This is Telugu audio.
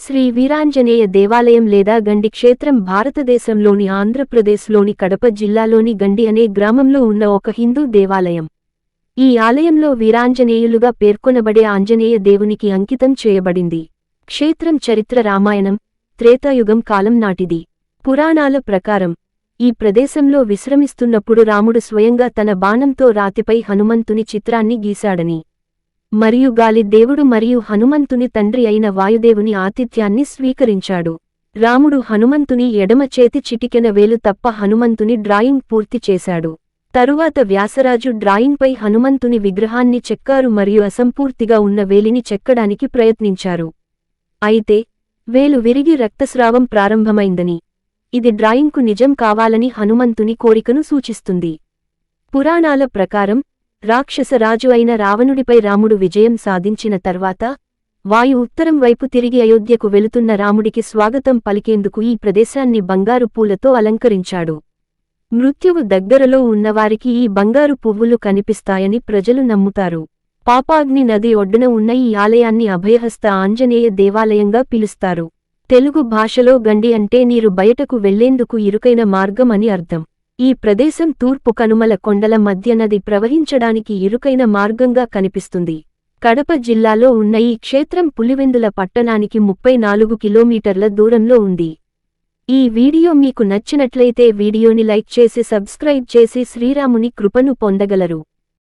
శ్రీ వీరాంజనేయ దేవాలయం లేదా గండి క్షేత్రం భారతదేశంలోని ఆంధ్రప్రదేశ్లోని కడప జిల్లాలోని గండి అనే గ్రామంలో ఉన్న ఒక హిందూ దేవాలయం. ఈ ఆలయంలో వీరాంజనేయులుగా పేర్కొనబడే ఆంజనేయ దేవునికి అంకితం చేయబడింది. క్షేత్రం చరిత్ర రామాయణం, త్రేతాయుగం కాలం నాటిది. పురాణాల ప్రకారం ఈ ప్రదేశంలో విశ్రమిస్తున్నప్పుడు రాముడు స్వయంగా తన బాణంతో రాతిపై హనుమంతుని చిత్రాన్ని గీశాడని, మరియు గాలి దేవుడు మరియు హనుమంతుని తండ్రి అయిన వాయుదేవుని ఆతిథ్యాన్ని స్వీకరించాడు. రాముడు హనుమంతుని ఎడమ చేతి చిటికెన వేలు తప్ప హనుమంతుని డ్రాయింగ్ పూర్తి చేశాడు. తరువాత వ్యాసరాజు డ్రాయింగ్పై హనుమంతుని విగ్రహాన్ని చెక్కారు మరియు అసంపూర్తిగా ఉన్న వేలిని చెక్కడానికి ప్రయత్నించారు. అయితే వేలు విరిగి రక్తస్రావం ప్రారంభమైందని, ఇది డ్రాయింగ్కు నిజం కావాలని హనుమంతుని కోరికను సూచిస్తుంది. పురాణాల ప్రకారం రాక్షస రాజు అయిన రావణుడిపై రాముడు విజయం సాధించిన తర్వాత వాయు ఉత్తరం వైపు తిరిగి అయోధ్యకు వెళుతున్న రాముడికి స్వాగతం పలికేందుకు ఈ ప్రదేశాన్ని బంగారు పూలతో అలంకరించాడు. మృత్యువు దగ్గరలో ఉన్నవారికి ఈ బంగారు పువ్వులు కనిపిస్తాయని ప్రజలు నమ్ముతారు. పాపాగ్ని నది ఒడ్డున ఉన్న ఈ ఆలయాన్ని అభయహస్త ఆంజనేయ దేవాలయంగా పిలుస్తారు. తెలుగు భాషలో గండి అంటే నీరు బయటకు వెళ్లేందుకు ఇరుకైన మార్గం అని అర్థం. ఈ ప్రదేశం తూర్పు కనుమల కొండల మధ్య నది ప్రవహించడానికి ఇరుకైన మార్గంగా కనిపిస్తుంది. కడప జిల్లాలో ఉన్న ఈ క్షేత్రం పులివెందుల పట్టణానికి 34 కిలోమీటర్ల దూరంలో ఉంది. ఈ వీడియో మీకు నచ్చినట్లయితే వీడియోని లైక్ చేసి సబ్స్క్రైబ్ చేసి శ్రీరాముని కృపను పొందగలరు.